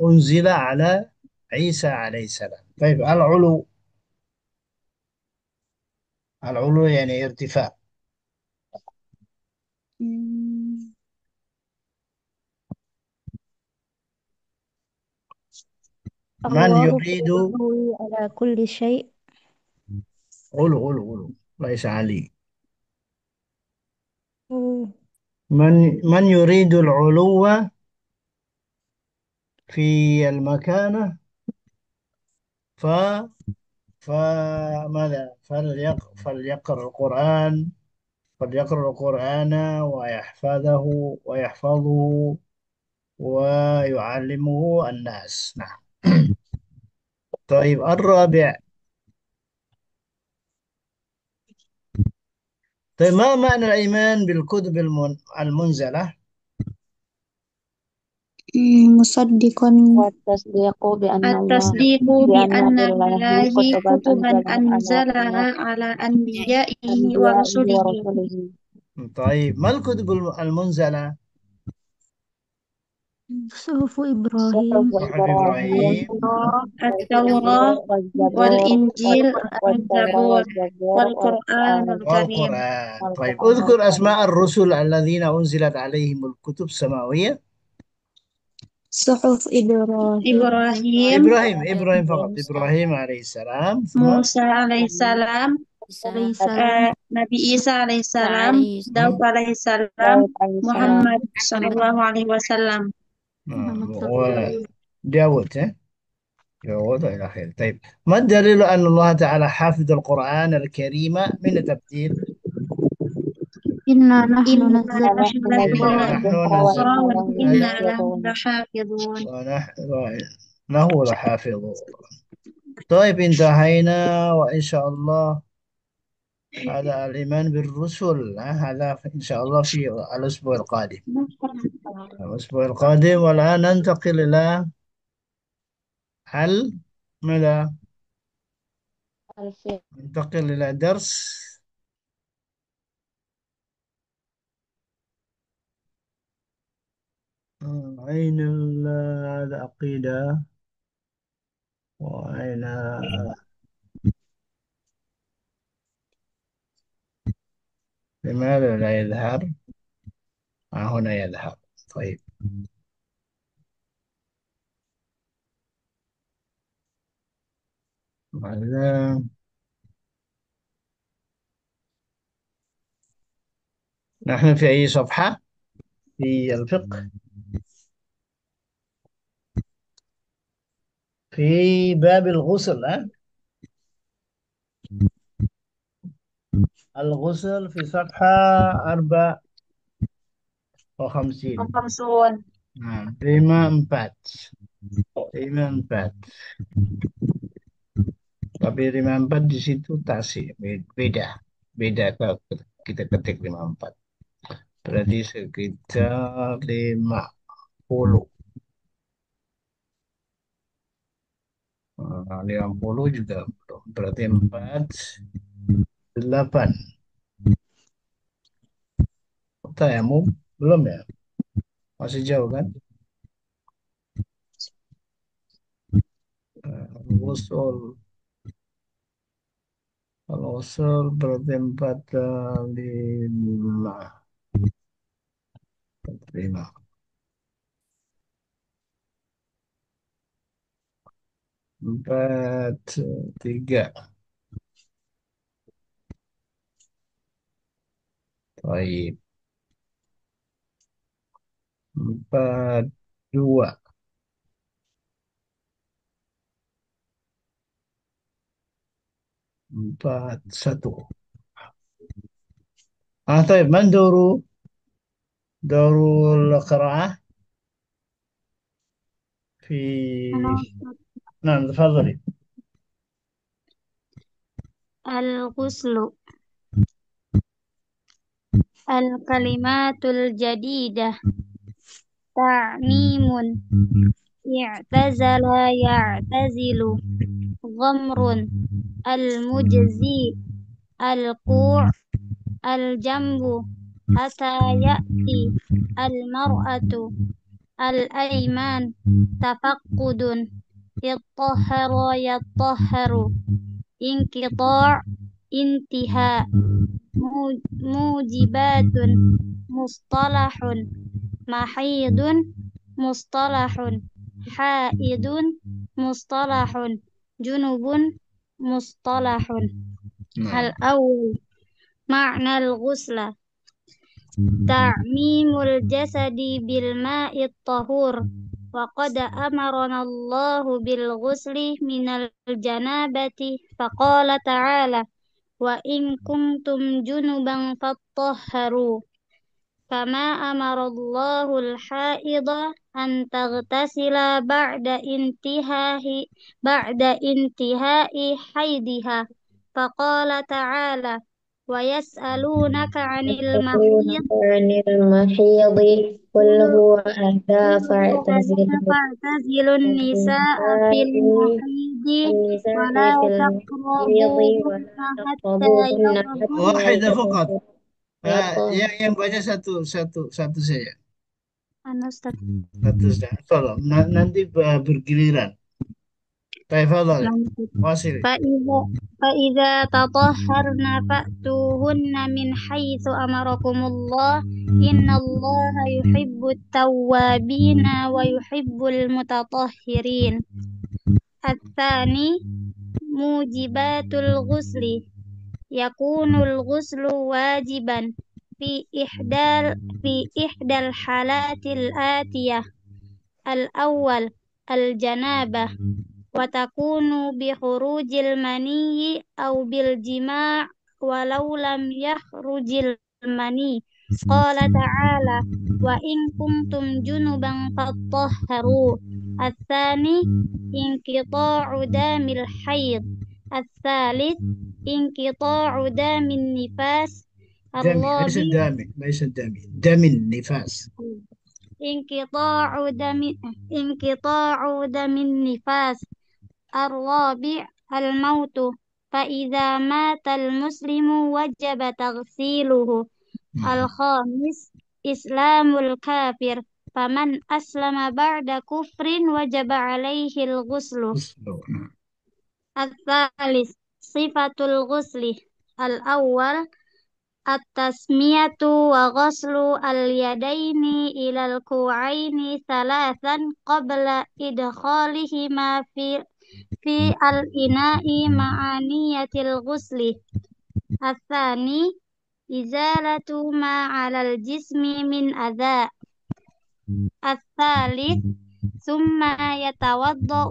Speaker 1: أنزل على عيسى عليه السلام. طيب، العلو يعني ارتفاع. من
Speaker 3: Allahu
Speaker 1: يريد
Speaker 3: fawqahu ala kulli syai'.
Speaker 1: علو ليس علي.
Speaker 3: Oh.
Speaker 1: من يريد العلو في المكانة ف فماذا فليقرأ القرآن ويحفظه ويعلمه الناس. نعم. طيب، الرابع. طيب، ما معنى الإيمان بالكتب المنزلة؟
Speaker 3: Musaddiqan
Speaker 7: والتصديق بأن الله
Speaker 4: التصديق
Speaker 7: بأن
Speaker 4: بأن
Speaker 7: لله
Speaker 4: لله
Speaker 7: كتبا
Speaker 4: كتبا
Speaker 7: على
Speaker 4: أنزلها على أنبيائه
Speaker 7: أنبيائه
Speaker 4: ورسله.
Speaker 7: ورسله.
Speaker 1: طيب ما الكتب المنزلة؟
Speaker 3: Suhufu
Speaker 7: صحف
Speaker 3: Ibrahim
Speaker 1: صحف
Speaker 7: إبراهيم
Speaker 1: إبراهيم.
Speaker 4: التوراة
Speaker 7: والزبور
Speaker 4: والإنجيل والزبور
Speaker 7: والقرآن
Speaker 4: والقرآن الكريم.
Speaker 1: والقرآن. طيب اذكر أسماء الرسل الذين أنزلت عليهم الكتب السماوية.
Speaker 3: Suhuf Ibrahim
Speaker 4: إبراهيم،
Speaker 1: إبراهيم فقط. إبراهيم عليه السلام، ثم
Speaker 4: موسى عليه السلام،
Speaker 3: alaihi salam,
Speaker 4: Nabi Isa عليه السلام، Daud
Speaker 1: مم.
Speaker 4: عليه السلام،
Speaker 7: داود عليه السلام.
Speaker 4: Muhammad sallallahu alaihi wasallam.
Speaker 3: Muhammad sallallahu
Speaker 1: وداود داود إلى آخره. طيب ما الدليل أن الله تعالى حافظ القرآن الكريم من التبديل؟
Speaker 3: Inna nahnu
Speaker 4: إنا
Speaker 3: nazzalna
Speaker 4: نحن
Speaker 7: ونحن
Speaker 1: إنا
Speaker 4: نزلنا
Speaker 7: نزلنا
Speaker 1: نحن
Speaker 7: الذكر
Speaker 1: نزلنا
Speaker 7: وإنا
Speaker 4: الذكر
Speaker 7: له
Speaker 4: وإنا
Speaker 1: أيوة
Speaker 4: له
Speaker 7: لحافظون.
Speaker 4: لحافظون.
Speaker 1: ونحن لحافظون. طيب انتهينا، وإن شاء الله هذا الإيمان بالرسل، هذا إن شاء الله في الأسبوع القادم. الأسبوع القادم. والآن ننتقل إلى حل ماذا؟
Speaker 7: الفيل.
Speaker 1: ننتقل إلى درس أين العقيدة، وأين لماذا لا يظهر؟ هنا يظهر. طيب ماذا؟ نحن في أي صفحة في الفقه؟ في باب الغسل، الغسل في صفحة 54.
Speaker 4: 50.
Speaker 1: Nah, 54. 54. Tapi 54 di situ tasih beda. Beda kalau kita ketik 54. Berarti sekitar 50. 50 juga belum. Berarti 4, 8. Tayamum belum ya? Masih jauh kan? Usul. Kalau usul berarti 45. 45. 4, 3. Baik. 4, 2. 4, 1. طيب من دور القراءة في نعم تفضلي.
Speaker 3: al-ghuslu al-kalimatul jadidah ta'mimun i'tazala ya'tazilu ghamrun al-mujzi al-qu' al-jambu ata ya'ti al-mar'atu al-ayman tafaqqudun ittahara yattahharu inqita' intiha mujibatun mustalahun mahidun mustalahun haidun mustalahun junubun mustalahun.
Speaker 1: Nah,
Speaker 3: Al-awwal ma'na al-ghusla ta'mimul jasadi bil ma'it tahur wa qad amarana Allahu bil ghusli minal janabati faqala ta'ala wa in kuntum junuban fattahharu kama amarallahu al-haidha an taghtasila ba'da intihai haidiha faqala ta'ala
Speaker 8: ويسألونك عن
Speaker 7: يسألونك
Speaker 8: المحيض
Speaker 7: عن المحيض قل
Speaker 8: قل
Speaker 7: هو أذى
Speaker 8: هو أذى فاعتزلوا النساء في المحيض ولا
Speaker 7: في المحيض
Speaker 8: تقربوهن
Speaker 7: ولا
Speaker 8: حتى
Speaker 7: تقربوهن
Speaker 8: يطهرن.
Speaker 7: حتى
Speaker 1: Wahidah fakat.
Speaker 7: يطهرن.
Speaker 1: Yang baca satu saja.
Speaker 8: Anu, Ustaz.
Speaker 1: Satu saja. Tolong. Nanti bergiliran. Tafadhal. Wasil.
Speaker 8: فإذا تطهرن فأتوهن من حيث أمركم الله إن الله يحب التوابين ويحب المتطهرين. الثاني موجبات الغسل يكون الغسل واجبا في إحدى الحالات الآتية: الأول الجنابة، وتكون بخروج المني أو بالجماع ولو لم يخرج المني. قال تعالى: وإن كنتم جنبا فاطهروا. الثاني انقطاع دم الحيض. الثالث انقطاع دم النفاس.
Speaker 1: دمي ليس
Speaker 8: الرابع
Speaker 1: دامي ليس دمي دم النفاس.
Speaker 8: انقطاع دم النفاس. الرابع الموت، فإذا مات المسلم وجب تغسيله. الخامس إسلام الكافر، فمن أسلم بعد كفر وجب عليه الغسل. الثالث صفة الغسل: الأول التسمية وغسل اليدين إلى الكوعين ثلاثا قبل إدخالهما في الإناء مع نية الغسل. الثاني إزالة ما على الجسم من أذى. الثالث ثم يتوضأ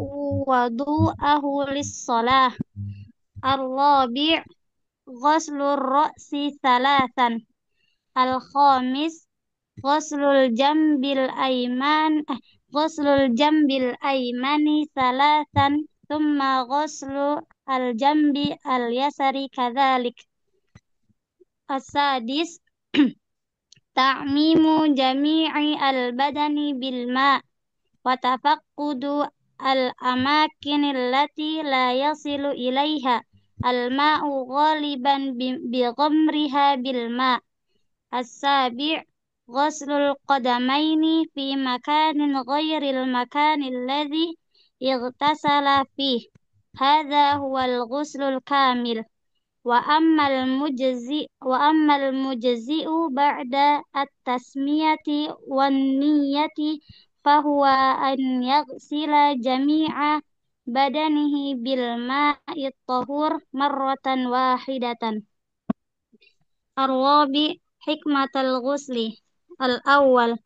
Speaker 8: وضوءه للصلاة. الرابع غسل الرأس ثلاثا. الخامس غسل الجنب الأيمن ثلاثا ثم غسل الجنب اليسر كذلك. السادس تعميم جميع البدن بالماء وتفقد الأماكن التي لا يصل إليها الماء غالبا بغمرها بالماء. السابع غسل القدمين في مكان غير المكان الذي اغتسل فيه. هذا هو الغسل الكامل. وأما المجزئ بعد التسمية والنية فهو أن يغسل جميع بدنه بالماء الطهور مرة واحدة. الرابع حكمة الغسل: الأول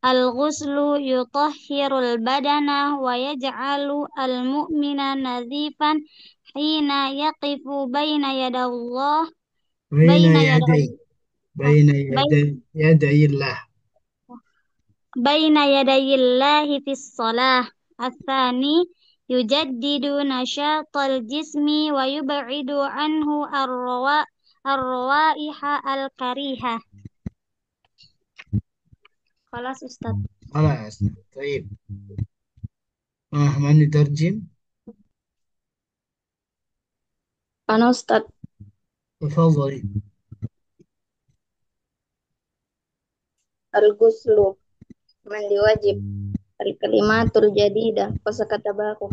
Speaker 8: الغسل يطهر البدن ويجعل المؤمن نظيفا حين يقف بين يدي الله بين يدي الله في الصلاة. الثاني يجدد نشاط الجسم ويبعد عنه الروائح الكريهة. خلاص أستاذ.
Speaker 1: خلاص طيب. من يترجم؟
Speaker 7: أنا أستاذ.
Speaker 1: تفضلي.
Speaker 7: الغسل mandi wajib. Al-kalimatul jadidah, kosakata baru.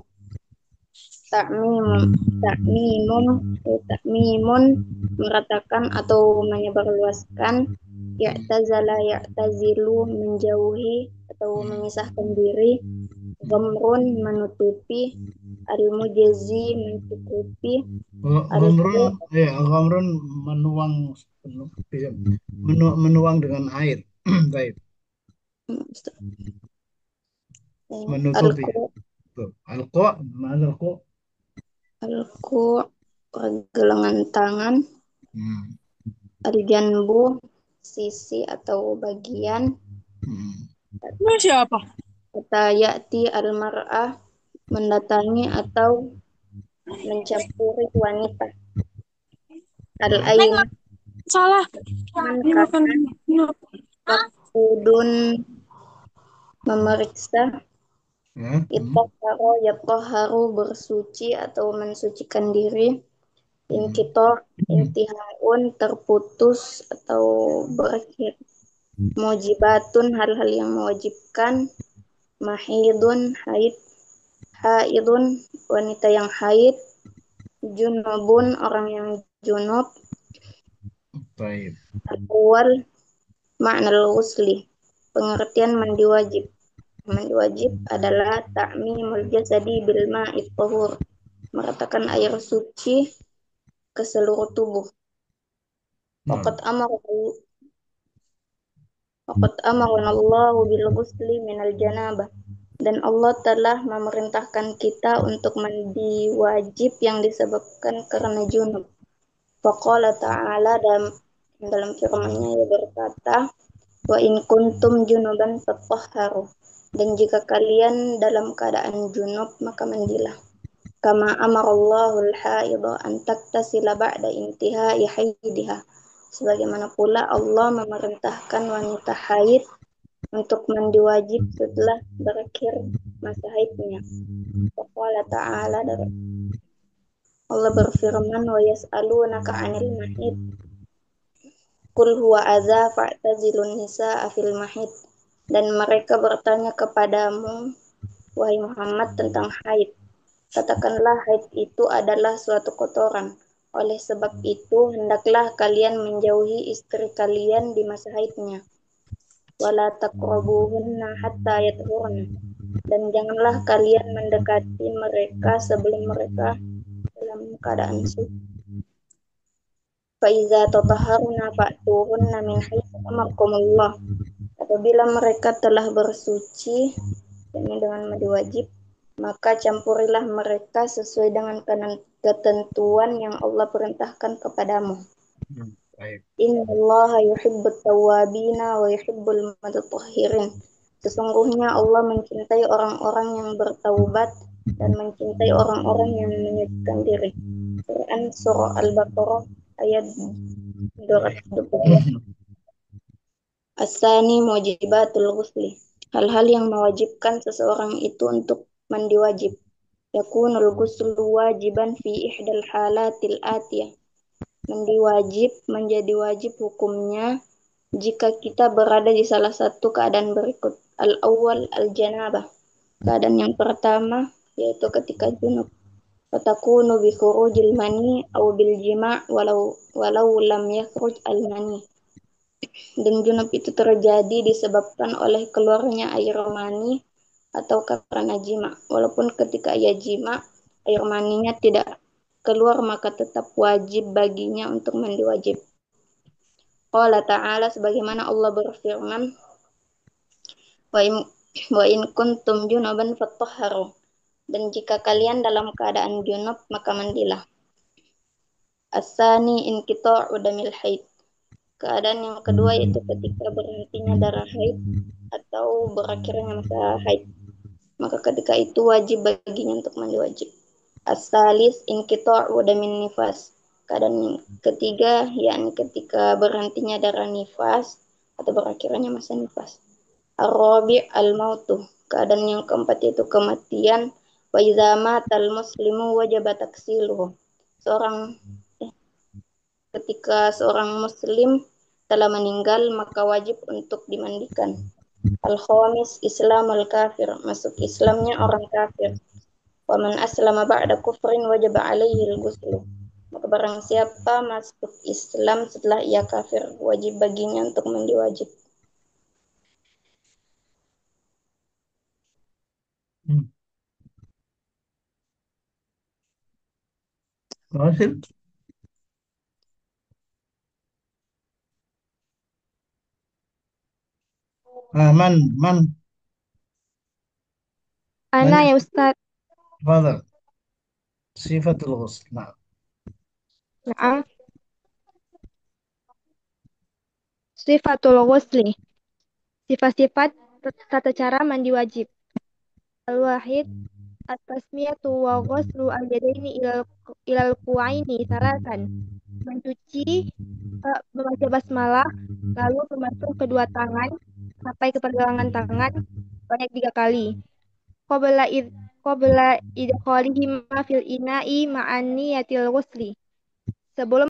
Speaker 7: Takmimun meratakan atau menyebarluaskan. Ya'tazilu menjauhi atau memisahkan diri. Ghamrun menutupi. Al-mujzi mencukupi.
Speaker 1: Ghamrun menuang dengan air. Baik. Menutupi.
Speaker 7: Alqu pergelangan tangan. Al-janbu sisi atau bagian.
Speaker 4: Siapa?
Speaker 7: Kata ya'ti al-mar'ah mendatangi atau mencampuri wanita. Al-ain
Speaker 4: Salah.
Speaker 7: Man
Speaker 4: Ini bukan.
Speaker 7: kana maqsudun memeriksa, yatahharu bersuci atau mensucikan diri, intihaun terputus atau berakhir, mujibatun hal-hal yang mewajibkan, mahidun haid, haidun wanita yang haid, junubun orang yang junub.
Speaker 1: Baik.
Speaker 7: Awal makna al-ghusli, pengertian mandi wajib. Mandi wajib adalah ta'mimul jasadi bil ma'it tahur, meratakan air suci ke seluruh tubuh. Waqad amarana Allahu bil ghusli minal janabah, dan Allah telah memerintahkan kita untuk mandi wajib yang disebabkan karena junub. Faqala ta'ala, dalam firman-Nya ia berkata, wa in kuntum junuban fatahharu, dan jika kalian dalam keadaan junub maka mandilah. Kama amarallahu al-haidha an taktasila ba'da intihai haidiha, sebagaimana pula Allah memerintahkan wanita haid untuk mandi wajib setelah berakhir masa haidnya. Faqala ta'ala, Allah berfirman, wa yas'alunaka 'anil mahid qul huwa adza fa'tazilun nisaa fil mahid, dan mereka bertanya kepadamu wahai Muhammad tentang haid, katakanlah haid itu adalah suatu kotoran, oleh sebab itu hendaklah kalian menjauhi istri kalian di masa haidnya. Wala taqrabuhunna hatta yathurna, dan janganlah kalian mendekati mereka sebelum mereka dalam keadaan suci. Faiza tatahharna fa'tuhunna min haitsu amarakumullah, apabila mereka telah bersuci dengan mandi wajib, maka campurilah mereka sesuai dengan ketentuan yang Allah perintahkan kepadamu. Innallaha yuhibbut tawwabina wa yuhibbul mutatahhirin, sesungguhnya Allah mencintai orang-orang yang bertaubat dan mencintai orang-orang yang menyucikan diri. Quran Surah Al-Baqarah ayat 220. As-sani mujibatul ghusli, hal-hal yang mewajibkan seseorang itu untuk mandi wajib. Yakunul ghuslu wajiban fi ihdal halatil atiyah, mandi wajib menjadi wajib hukumnya jika kita berada di salah satu keadaan berikut. Al-awwal al-janabah, keadaan yang pertama yaitu ketika junub. Fatakunu bi khurujil mani aw bil jima' walau lam yakhruj al-mani, dan junub itu terjadi disebabkan oleh keluarnya air mani atau karena jima. Walaupun ketika ia jima air maninya tidak keluar, maka tetap wajib baginya untuk mandi wajib. Qala ta'ala, sebagaimana Allah berfirman, wa in kuntum junuban fatahharu, dan jika kalian dalam keadaan junub maka mandilah. As-sani inqita'u damil haid, keadaan yang kedua yaitu ketika berhentinya darah haid atau berakhirnya masa haid, maka ketika itu wajib baginya untuk mandi wajib. As-salis inqita'u damin nifas, keadaan yang ketiga yakni ketika berhentinya darah nifas atau berakhirnya masa nifas. Ar-rabi' al-mautu, keadaan yang keempat yaitu kematian. Wa idza matal muslimu wajaba taksiluhu, ketika seorang muslim telah meninggal maka wajib untuk dimandikan. Al-khamis islamul kafir, masuk Islamnya orang kafir. Wa man aslama ba'da kufrin wajaba alaihi al-ghuslu, maka barang siapa masuk Islam setelah ia kafir, wajib baginya untuk mandi wajib.
Speaker 1: Masih? Man.
Speaker 5: Ana ya Ustaz.
Speaker 1: Fadal. Sifatul ghusl. Nah.
Speaker 5: Naam. Sifatul ghusli, sifat-sifat tata cara mandi wajib. Al-wahid at-tasmiyatu wa ghuslu al-yadaini ilal ku'aini salasan. mencuci, membaca basmalah, lalu membasuh kedua tangan sampai ke pergelangan tangan banyak 3 kali. Qabla id qabla idkhalihima fil ina'i ma'an niyatil ghusli. Sebelum